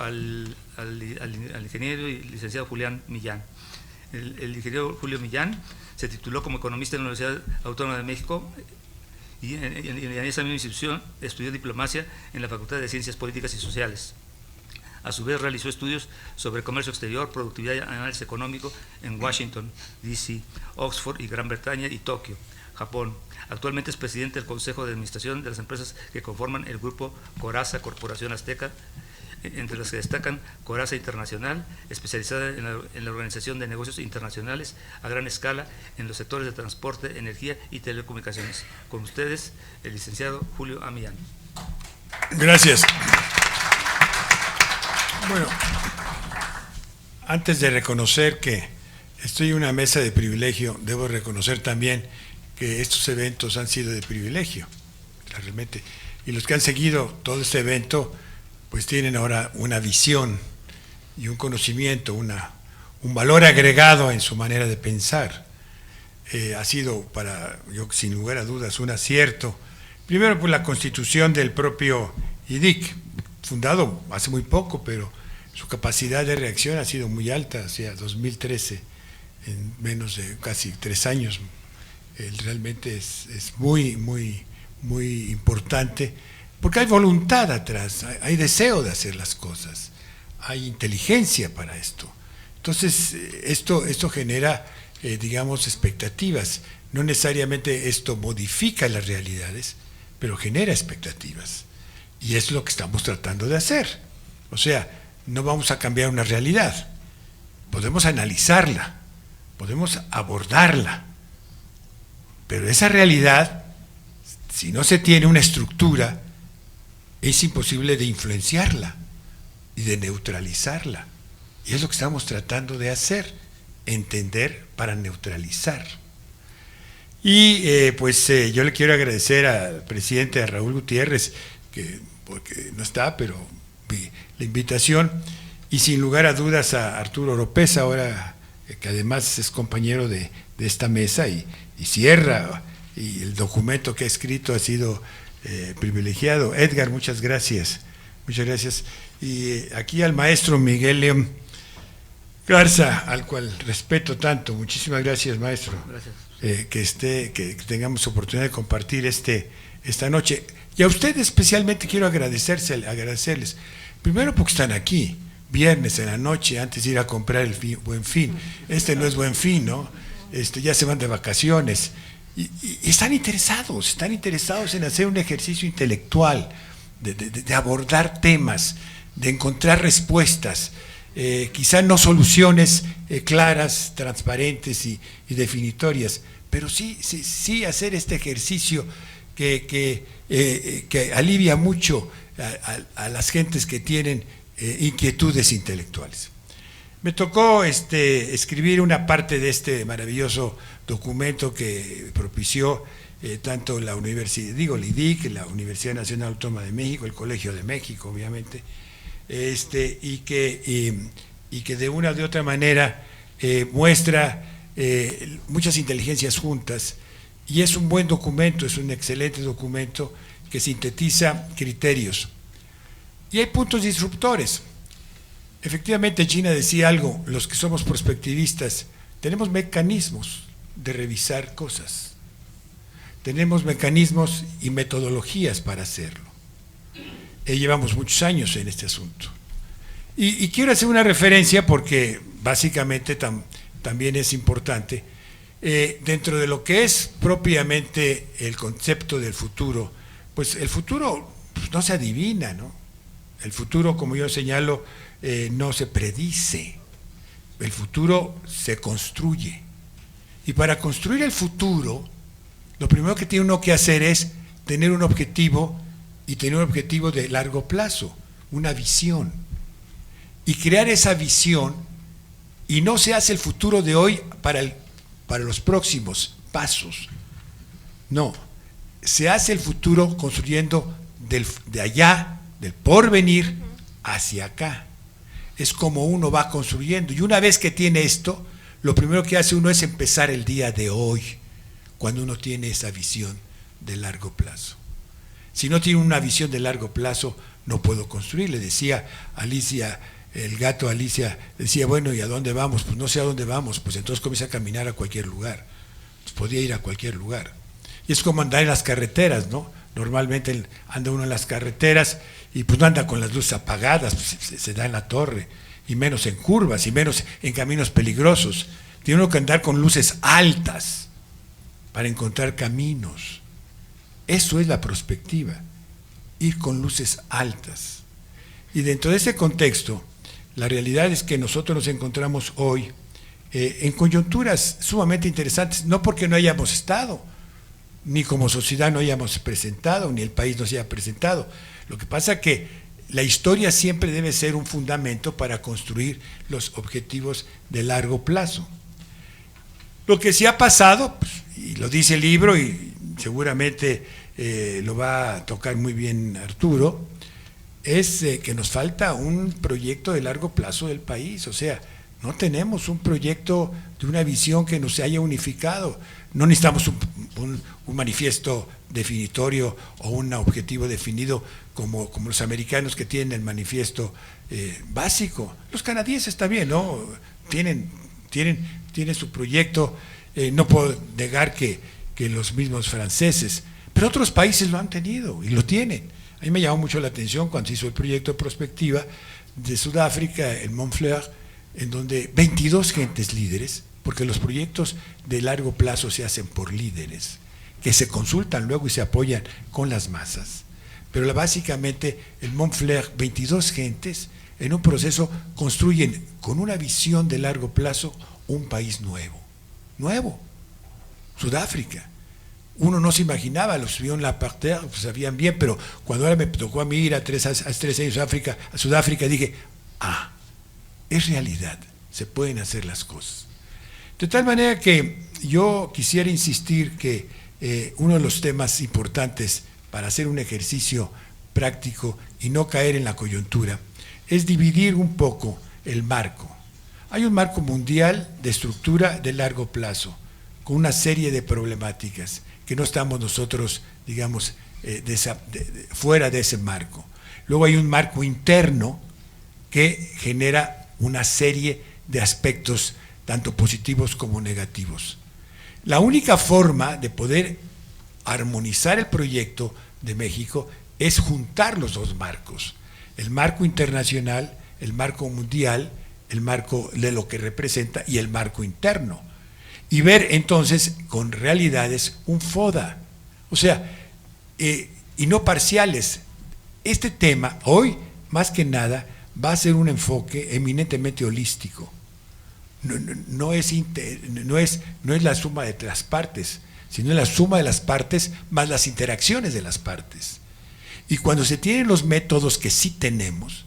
al ingeniero y licenciado Julián Millán. El ingeniero Julio Millán se tituló como economista en la Universidad Autónoma de México y en esa misma institución estudió diplomacia en la Facultad de Ciencias Políticas y Sociales. A su vez realizó estudios sobre comercio exterior, productividad y análisis económico en Washington, D.C., Oxford y Gran Bretaña y Tokio, Japón. Actualmente es presidente del Consejo de Administración de las empresas que conforman el grupo Coraza Corporación Azteca, entre las que destacan Coraza Internacional, especializada en la organización de negocios internacionales a gran escala en los sectores de transporte, energía y telecomunicaciones. Con ustedes, el licenciado Julio A. Millán. Gracias. Bueno, antes de reconocer que estoy en una mesa de privilegio, debo reconocer también que estos eventos han sido de privilegio, realmente. Y los que han seguido todo este evento, pues tienen ahora una visión y un conocimiento, un valor agregado en su manera de pensar. Ha sido para yo, sin lugar a dudas, un acierto. Primero, por la constitución del propio IDIC, fundado hace muy poco, pero su capacidad de reacción ha sido muy alta, hacia 2013, en menos de casi 3 años. Realmente es muy importante, porque hay voluntad atrás, hay deseo de hacer las cosas, hay inteligencia para esto. Entonces, esto genera, digamos, expectativas. No necesariamente esto modifica las realidades, pero genera expectativas. Y es lo que estamos tratando de hacer. O sea, no vamos a cambiar una realidad. Podemos analizarla, podemos abordarla, pero esa realidad, si no se tiene una estructura, es imposible de influenciarla y de neutralizarla. Y es lo que estamos tratando de hacer, entender para neutralizar. Y yo le quiero agradecer al presidente, a Raúl Gutiérrez, porque no está, pero la invitación, y sin lugar a dudas a Arturo Oropeza, ahora que además es compañero de esta mesa y cierra, y el documento que ha escrito ha sido privilegiado. Edgar, muchas gracias. Muchas gracias. Y aquí al maestro Miguel León Garza, al cual respeto tanto. Muchísimas gracias, maestro. Gracias. Que tengamos oportunidad de compartir esta noche. Y a ustedes especialmente quiero agradecerles. Primero porque están aquí, viernes en la noche, antes de ir a comprar el Buen Fin. No es Buen Fin, ¿no? Ya se van de vacaciones. Y están interesados en hacer un ejercicio intelectual, de abordar temas, de encontrar respuestas, quizá no soluciones claras, transparentes y definitorias, pero sí hacer este ejercicio que alivia mucho a las gentes que tienen inquietudes intelectuales. Me tocó escribir una parte de este maravilloso documento que propició tanto la universidad, el IDIC, la Universidad Nacional Autónoma de México, el Colegio de México, obviamente, y que de una o de otra manera muestra muchas inteligencias juntas, y es un buen documento, es un excelente documento que sintetiza criterios. Y hay puntos disruptores. Efectivamente, Gina decía algo, los que somos prospectivistas tenemos mecanismos de revisar cosas, tenemos mecanismos y metodologías para hacerlo. Llevamos muchos años en este asunto. Y quiero hacer una referencia porque básicamente también es importante, dentro de lo que es propiamente el concepto del futuro, pues el futuro no se adivina, ¿no? El futuro, como yo señalo, no se predice, el futuro se construye. Y para construir el futuro, lo primero que tiene uno que hacer es tener un objetivo, y tener un objetivo de largo plazo, una visión. Y crear esa visión, y no se hace el futuro de hoy para los próximos pasos. No, se hace el futuro construyendo de allá, del porvenir, hacia acá. Es como uno va construyendo, y una vez que tiene esto, lo primero que hace uno es empezar el día de hoy, cuando uno tiene esa visión de largo plazo. Si no tiene una visión de largo plazo, no puedo construir. Le decía Alicia, el gato Alicia, decía, bueno, ¿y a dónde vamos? Pues no sé a dónde vamos. Pues entonces comienza a caminar a cualquier lugar. Pues podía ir a cualquier lugar. Y es como andar en las carreteras, ¿no? Normalmente anda uno en las carreteras y pues no anda con las luces apagadas, pues se da en la torre, y menos en curvas, y menos en caminos peligrosos. Tiene uno que andar con luces altas para encontrar caminos. Eso es la perspectiva, ir con luces altas. Y dentro de ese contexto, la realidad es que nosotros nos encontramos hoy en coyunturas sumamente interesantes, no porque no hayamos estado, ni como sociedad no hayamos presentado, ni el país nos haya presentado. Lo que pasa es que la historia siempre debe ser un fundamento para construir los objetivos de largo plazo. Lo que sí ha pasado, pues, y lo dice el libro, y seguramente lo va a tocar muy bien Arturo, es que nos falta un proyecto de largo plazo del país. O sea, no tenemos un proyecto de una visión que nos haya unificado. No necesitamos un manifiesto definitorio o un objetivo definido como los americanos, que tienen el manifiesto básico. Los canadienses también, ¿no? Tienen su proyecto. No puedo negar que los mismos franceses, pero otros países lo han tenido y lo tienen. A mí me llamó mucho la atención cuando se hizo el proyecto de prospectiva de Sudáfrica, el Montfleur, en donde 22 gentes líderes, porque los proyectos de largo plazo se hacen por líderes, que se consultan luego y se apoyan con las masas. Pero básicamente el Montfleur, 22 gentes, en un proceso construyen con una visión de largo plazo un país nuevo, Sudáfrica. Uno no se imaginaba, los vio en la parterre, pues sabían bien, pero cuando ahora me tocó a mí ir a 3 años a Sudáfrica, dije, es realidad, se pueden hacer las cosas. De tal manera que yo quisiera insistir que uno de los temas importantes para hacer un ejercicio práctico y no caer en la coyuntura es dividir un poco el marco. Hay un marco mundial de estructura de largo plazo, con una serie de problemáticas que no estamos nosotros, digamos, fuera de ese marco. Luego hay un marco interno que genera una serie de aspectos tanto positivos como negativos. La única forma de poder armonizar el proyecto de México es juntar los dos marcos, el marco internacional, el marco mundial, el marco de lo que representa y el marco interno, y ver entonces con realidades un FODA, o sea, y no parciales. Este tema hoy, más que nada, va a ser un enfoque eminentemente holístico. No es la suma de las partes, sino la suma de las partes más las interacciones de las partes. Y cuando se tienen los métodos que sí tenemos,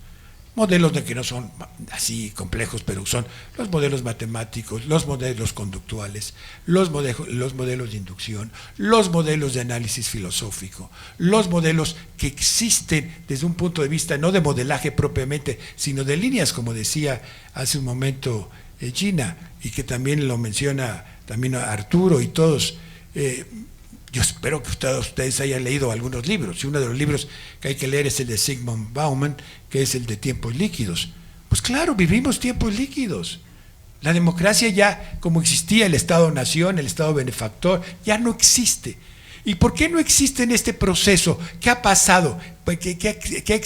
modelos que no son así complejos, pero son los modelos matemáticos, los modelos conductuales, los modelos de inducción, los modelos de análisis filosófico, los modelos que existen desde un punto de vista no de modelaje propiamente, sino de líneas, como decía hace un momento Gina, y que también lo menciona también Arturo y todos. Yo espero que ustedes hayan leído algunos libros, y uno de los libros que hay que leer es el de Zygmunt Bauman, que es el de tiempos líquidos. Pues claro, vivimos tiempos líquidos. La democracia ya, como existía el Estado-nación, el Estado benefactor, ya no existe. ¿Y por qué no existe en este proceso? ¿Qué ha pasado? ¿Qué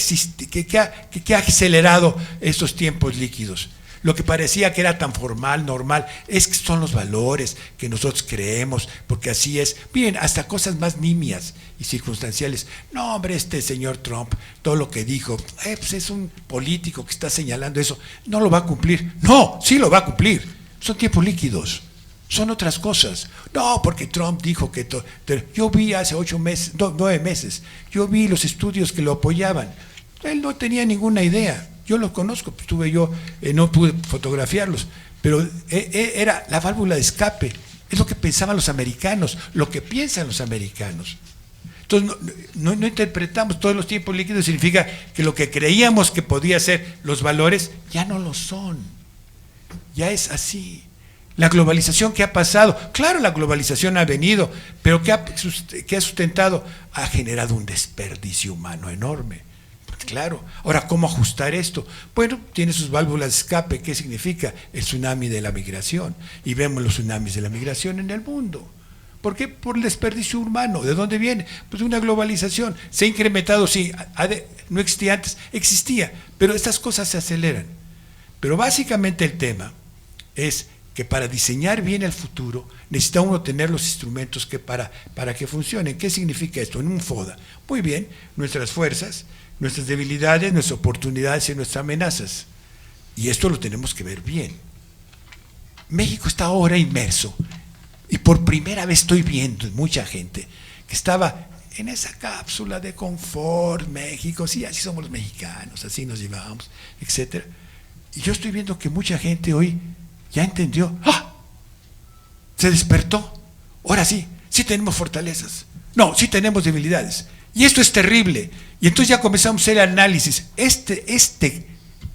ha acelerado estos tiempos líquidos? Lo que parecía que era tan formal, normal, es que son los valores que nosotros creemos, porque así es. Miren, hasta cosas más nimias y circunstanciales. No, hombre, este señor Trump, todo lo que dijo, pues es un político que está señalando eso, no lo va a cumplir. No, sí lo va a cumplir. Son tiempos líquidos, son otras cosas. No, porque Trump dijo que... Yo vi hace 9 meses, yo vi los estudios que lo apoyaban. Él no tenía ninguna idea. Yo los conozco, no pude fotografiarlos, pero era la válvula de escape, es lo que pensaban los americanos, lo que piensan los americanos. Entonces no interpretamos todos los tiempos líquidos, significa que lo que creíamos que podía ser los valores, ya no lo son, ya es así. La globalización que ha pasado, claro, la globalización ha venido, pero ¿qué ha sustentado? Ha generado un desperdicio humano enorme. Claro. Ahora, ¿cómo ajustar esto? Bueno, tiene sus válvulas de escape. ¿Qué significa? El tsunami de la migración. Y vemos los tsunamis de la migración en el mundo. ¿Por qué? Por el desperdicio humano. ¿De dónde viene? Pues de una globalización. Se ha incrementado, sí, no existía antes, existía, pero estas cosas se aceleran. Pero básicamente el tema es que para diseñar bien el futuro necesita uno tener los instrumentos que para que funcionen. ¿Qué significa esto? En un FODA. Muy bien, nuestras fuerzas, nuestras debilidades, nuestras oportunidades y nuestras amenazas. Y esto lo tenemos que ver bien. México está ahora inmerso, y por primera vez estoy viendo mucha gente que estaba en esa cápsula de confort, México, sí, así somos los mexicanos, así nos llevamos, etcétera. Y yo estoy viendo que mucha gente hoy ya entendió, ¡ah! Se despertó. Ahora sí, sí tenemos fortalezas. No, sí tenemos debilidades. Y esto es terrible. Y entonces ya comenzamos a hacer análisis.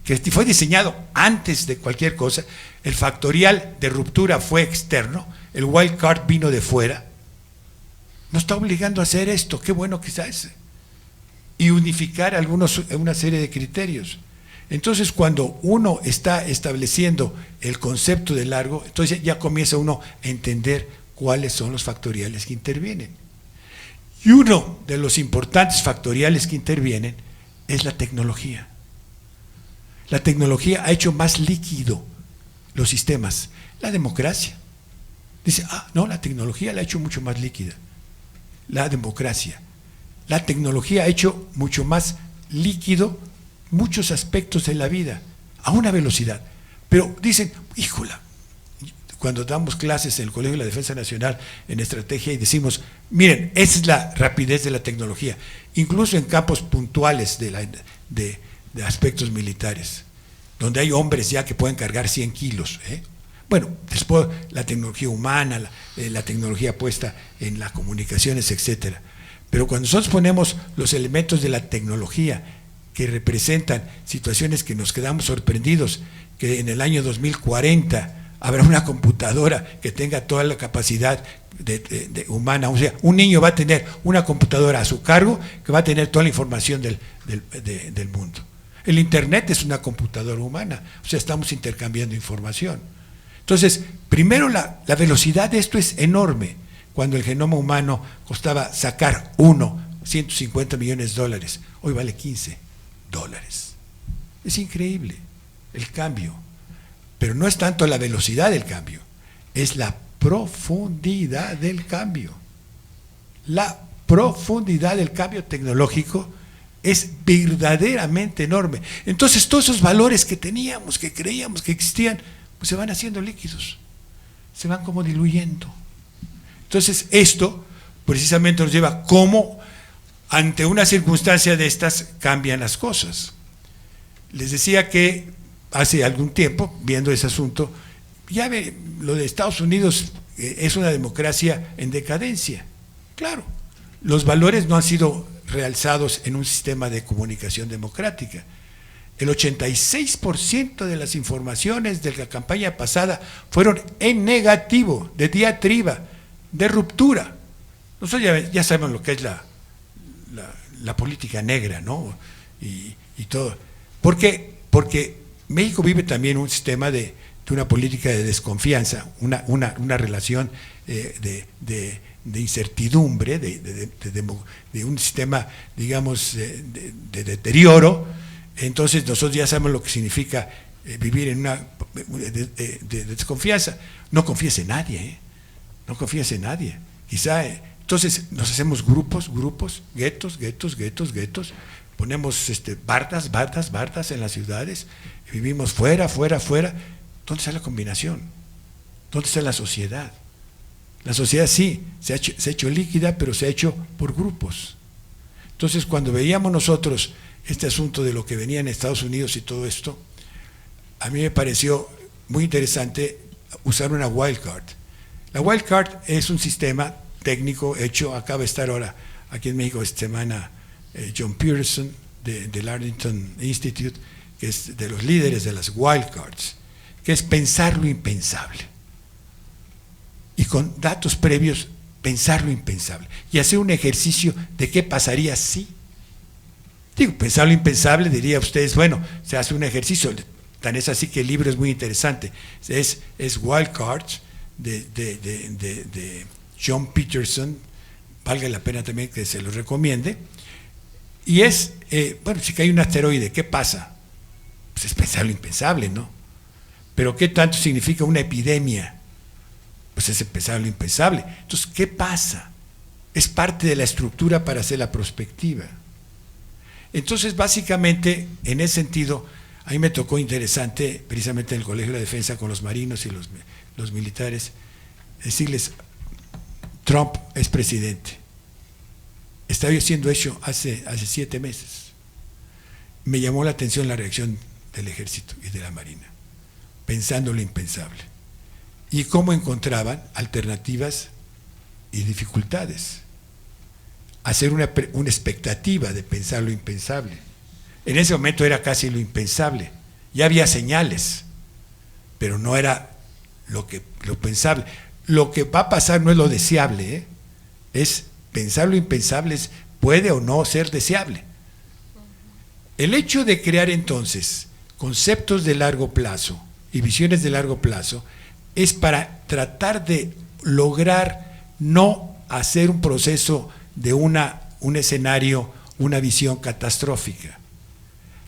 Que fue diseñado antes de cualquier cosa, el factorial de ruptura fue externo, el wild card vino de fuera, nos está obligando a hacer esto, qué bueno que está ese, y unificar una serie de criterios. Entonces, cuando uno está estableciendo el concepto de largo, entonces ya comienza uno a entender cuáles son los factoriales que intervienen. Y uno de los importantes factoriales que intervienen es la tecnología. La tecnología ha hecho más líquido los sistemas. La democracia. Dice, no, la tecnología la ha hecho mucho más líquida. La democracia. La tecnología ha hecho mucho más líquido muchos aspectos de la vida, a una velocidad. Pero dicen, híjola, cuando damos clases en el Colegio de la Defensa Nacional en estrategia y decimos, miren, esa es la rapidez de la tecnología, incluso en campos puntuales de aspectos militares, donde hay hombres ya que pueden cargar 100 kilos. Bueno, después la tecnología humana, la tecnología puesta en las comunicaciones, etcétera. Pero cuando nosotros ponemos los elementos de la tecnología que representan situaciones que nos quedamos sorprendidos, que en el año 2040 habrá una computadora que tenga toda la capacidad humana, o sea, un niño va a tener una computadora a su cargo que va a tener toda la información del mundo. El Internet es una computadora humana, o sea, estamos intercambiando información. Entonces, primero la velocidad de esto es enorme. Cuando el genoma humano costaba sacar 150 millones de dólares, hoy vale 15 dólares. Es increíble el cambio, pero no es tanto la velocidad del cambio, es la profundidad del cambio. La profundidad del cambio tecnológico es verdaderamente enorme. Entonces todos esos valores que teníamos, que creíamos que existían, pues se van haciendo líquidos, se van como diluyendo. Entonces esto precisamente nos lleva cómo ante una circunstancia de estas cambian las cosas. Les decía que hace algún tiempo, viendo ese asunto, ya ve, lo de Estados Unidos es una democracia en decadencia. Claro, los valores no han sido realzados en un sistema de comunicación democrática. El 86% de las informaciones de la campaña pasada fueron en negativo, de diatriba, de ruptura. Nosotros ya sabemos lo que es la política negra, ¿no? Y todo. ¿Por qué? Porque México vive también un sistema de una política de desconfianza, una relación de incertidumbre, de un sistema, digamos, de deterioro. Entonces nosotros ya sabemos lo que significa vivir en una de desconfianza. No confíes en nadie, no confíes en nadie. Quizá, entonces nos hacemos grupos, guetos, ponemos bardas en las ciudades, vivimos fuera. ¿Dónde está la combinación? ¿Dónde está la sociedad? La sociedad sí, se ha hecho líquida, pero se ha hecho por grupos. Entonces, cuando veíamos nosotros este asunto de lo que venía en Estados Unidos y todo esto, a mí me pareció muy interesante usar una wildcard. La wildcard es un sistema técnico hecho, acaba de estar ahora aquí en México esta semana John Pearson del Arlington Institute, que es de los líderes de las wildcards, que es pensar lo impensable. Y con datos previos, pensar lo impensable. Y hacer un ejercicio de qué pasaría si. Digo, pensar lo impensable, diría ustedes, bueno, se hace un ejercicio, tan es así que el libro es muy interesante, es Wild Cards de John Peterson, valga la pena también que se lo recomiende, y es, bueno, si cae un asteroide, ¿qué pasa? Pues es pensar lo impensable, ¿no? Pero ¿qué tanto significa una epidemia? Pues es pensar lo impensable. Entonces, ¿qué pasa? Es parte de la estructura para hacer la prospectiva. Entonces, básicamente, en ese sentido, a mí me tocó interesante, precisamente en el Colegio de la Defensa con los marinos y los militares, decirles, Trump es presidente. Estaba siendo hecho hace 7 meses. Me llamó la atención la reacción del ejército y de la marina, pensando lo impensable. Y cómo encontraban alternativas y dificultades. Hacer una expectativa de pensar lo impensable. En ese momento era casi lo impensable. Ya había señales, pero no era lo pensable. Lo que va a pasar no es lo deseable, es pensar lo impensable, puede o no ser deseable. El hecho de crear entonces conceptos de largo plazo y visiones de largo plazo es para tratar de lograr no hacer un proceso de un escenario, una visión catastrófica.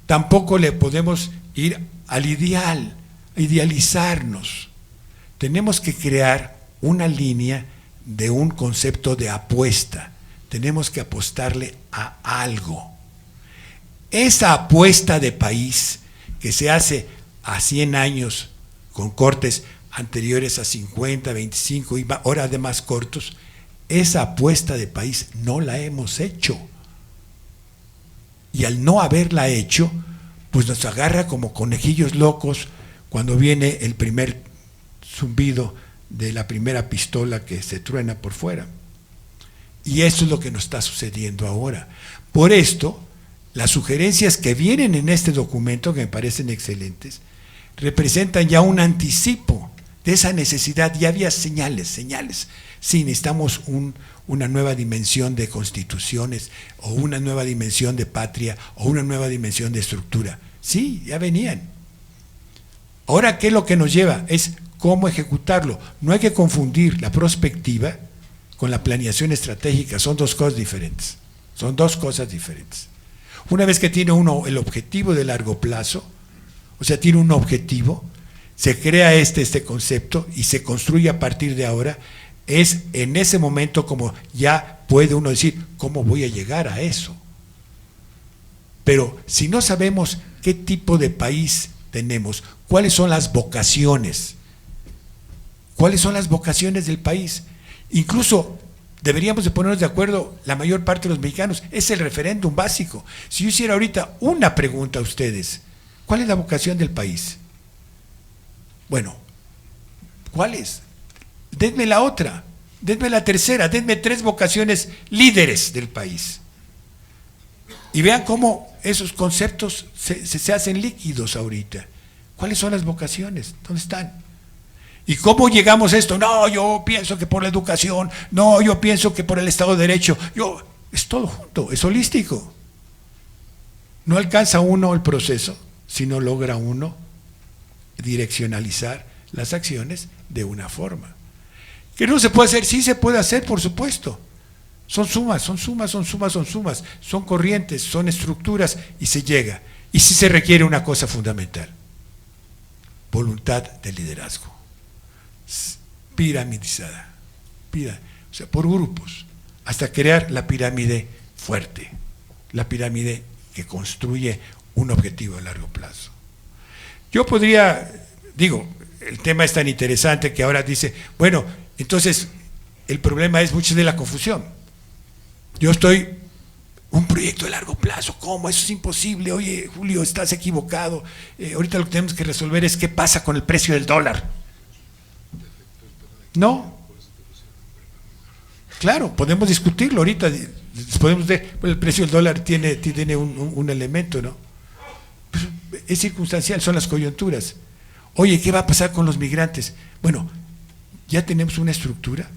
Tampoco le podemos ir al ideal, idealizarnos. Tenemos que crear una línea de un concepto de apuesta. Tenemos que apostarle a algo. Esa apuesta de país que se hace a 100 años con cortes anteriores a 50, 25 y ahora de más cortos, esa apuesta de país no la hemos hecho. Y al no haberla hecho, pues nos agarra como conejillos locos cuando viene el primer zumbido de la primera pistola que se truena por fuera. Y eso es lo que nos está sucediendo ahora. Por esto, las sugerencias que vienen en este documento, que me parecen excelentes, representan ya un anticipo de esa necesidad. Ya había señales. Sí, necesitamos una nueva dimensión de constituciones, o una nueva dimensión de patria, o una nueva dimensión de estructura. Sí, ya venían. Ahora, ¿qué es lo que nos lleva? Es cómo ejecutarlo. No hay que confundir la prospectiva con la planeación estratégica. Son dos cosas diferentes. Una vez que tiene uno el objetivo de largo plazo, o sea, tiene un objetivo, se crea este concepto y se construye a partir de ahora. Es en ese momento como ya puede uno decir, ¿cómo voy a llegar a eso? Pero si no sabemos qué tipo de país tenemos, cuáles son las vocaciones del país, incluso deberíamos de ponernos de acuerdo la mayor parte de los mexicanos, es el referéndum básico. Si yo hiciera ahorita una pregunta a ustedes, ¿cuál es la vocación del país? Bueno, ¿cuál es? Denme la otra, denme la tercera, denme 3 vocaciones líderes del país. Y vean cómo esos conceptos se hacen líquidos ahorita. ¿Cuáles son las vocaciones? ¿Dónde están? ¿Y cómo llegamos a esto? No, yo pienso que por la educación, no, yo pienso que por el Estado de Derecho, es todo junto, es holístico. No alcanza uno el proceso si no logra uno direccionalizar las acciones de una forma. ¿Que no se puede hacer? Sí se puede hacer, por supuesto. Son sumas, son corrientes, son estructuras y se llega. Y sí se requiere una cosa fundamental: voluntad de liderazgo. Piramidizada, o sea, por grupos, hasta crear la pirámide fuerte, la pirámide que construye un objetivo a largo plazo. Yo podría, el tema es tan interesante que ahora dice, bueno, entonces el problema es mucho de la confusión. Yo estoy, un proyecto de largo plazo, ¿cómo? Eso es imposible. Oye, Julio, estás equivocado. Ahorita lo que tenemos que resolver es qué pasa con el precio del dólar. No, claro, podemos discutirlo ahorita, podemos ver, el precio del dólar tiene un elemento, ¿no? Pero es circunstancial, son las coyunturas. Oye, ¿qué va a pasar con los migrantes? Bueno, ya tenemos una estructura.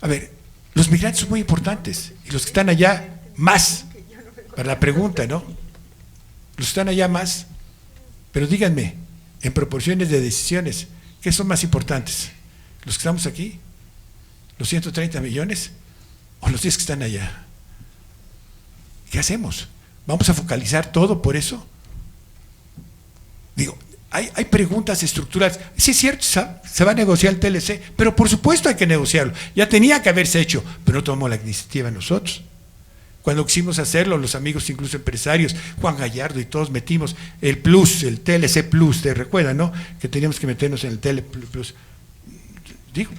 A ver, los migrantes son muy importantes, y los que están allá, más, para la pregunta, ¿no? Los que están allá más. Pero díganme, en proporciones de decisiones, ¿qué son más importantes? ¿Los que estamos aquí? ¿Los 130 millones? ¿O los 10 que están allá? ¿Qué hacemos? ¿Vamos a focalizar todo por eso? Digo, hay preguntas estructurales. Sí es cierto, se va a negociar el TLC, pero por supuesto hay que negociarlo. Ya tenía que haberse hecho, pero no tomamos la iniciativa nosotros. Cuando quisimos hacerlo, los amigos, incluso empresarios, Juan Gallardo y todos metimos el plus, el TLC Plus, ¿te recuerdan, no? Que teníamos que meternos en el TLC Plus. Digo,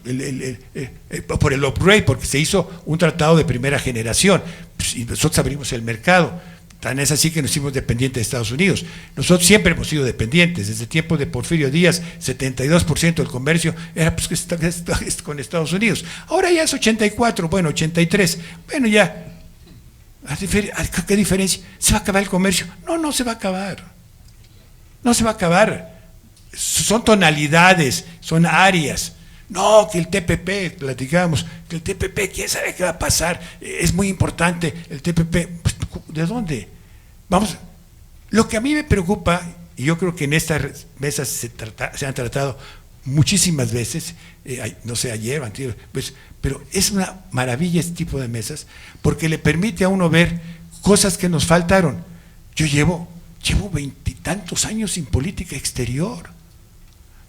por el upgrade, porque se hizo un tratado de primera generación, pues, y nosotros abrimos el mercado. Tan es así que nos hicimos dependientes de Estados Unidos. Nosotros siempre hemos sido dependientes. Desde el tiempo de Porfirio Díaz, 72% del comercio era pues, con Estados Unidos. Ahora ya es 84, bueno, 83. Bueno, ya. ¿Qué diferencia? ¿Se va a acabar el comercio? No, no se va a acabar. No se va a acabar. Son tonalidades, son áreas. No, que el TPP, platicamos, que el TPP, ¿quién sabe qué va a pasar? Es muy importante el TPP. Pues, ¿de dónde? Vamos, lo que a mí me preocupa, y yo creo que en estas mesas se han tratado muchísimas veces, no sé, ayer, pues, pero es una maravilla este tipo de mesas, porque le permite a uno ver cosas que nos faltaron. Yo llevo 20 años sin política exterior.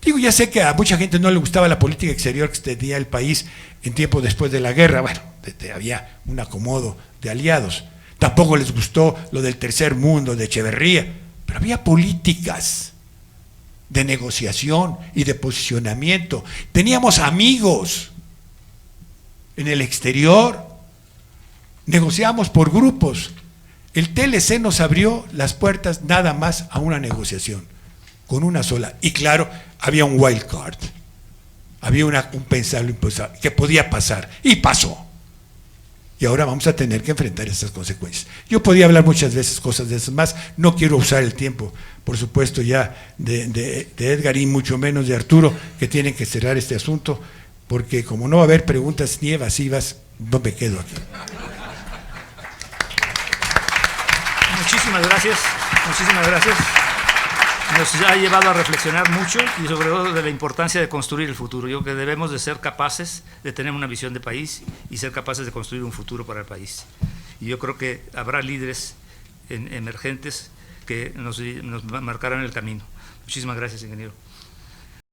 Digo, ya sé que a mucha gente no le gustaba la política exterior que tenía el país en tiempo después de la guerra. Bueno, había un acomodo de aliados. Tampoco les gustó lo del tercer mundo, de Echeverría, pero había políticas de negociación y de posicionamiento. Teníamos amigos en el exterior, negociamos por grupos. El TLC nos abrió las puertas nada más a una negociación, con una sola. Y claro, había un wild card, había un pensarlo impensable, que podía pasar, y pasó. Y ahora vamos a tener que enfrentar esas consecuencias. Yo podía hablar muchas veces cosas de esas más, no quiero usar el tiempo, por supuesto, ya de Edgar y mucho menos de Arturo, que tienen que cerrar este asunto, porque como no va a haber preguntas ni evasivas, no me quedo aquí. Muchísimas gracias, muchísimas gracias. Nos ha llevado a reflexionar mucho y sobre todo de la importancia de construir el futuro. Yo creo que debemos de ser capaces de tener una visión de país y ser capaces de construir un futuro para el país. Y yo creo que habrá líderes emergentes que nos marcarán el camino. Muchísimas gracias, ingeniero.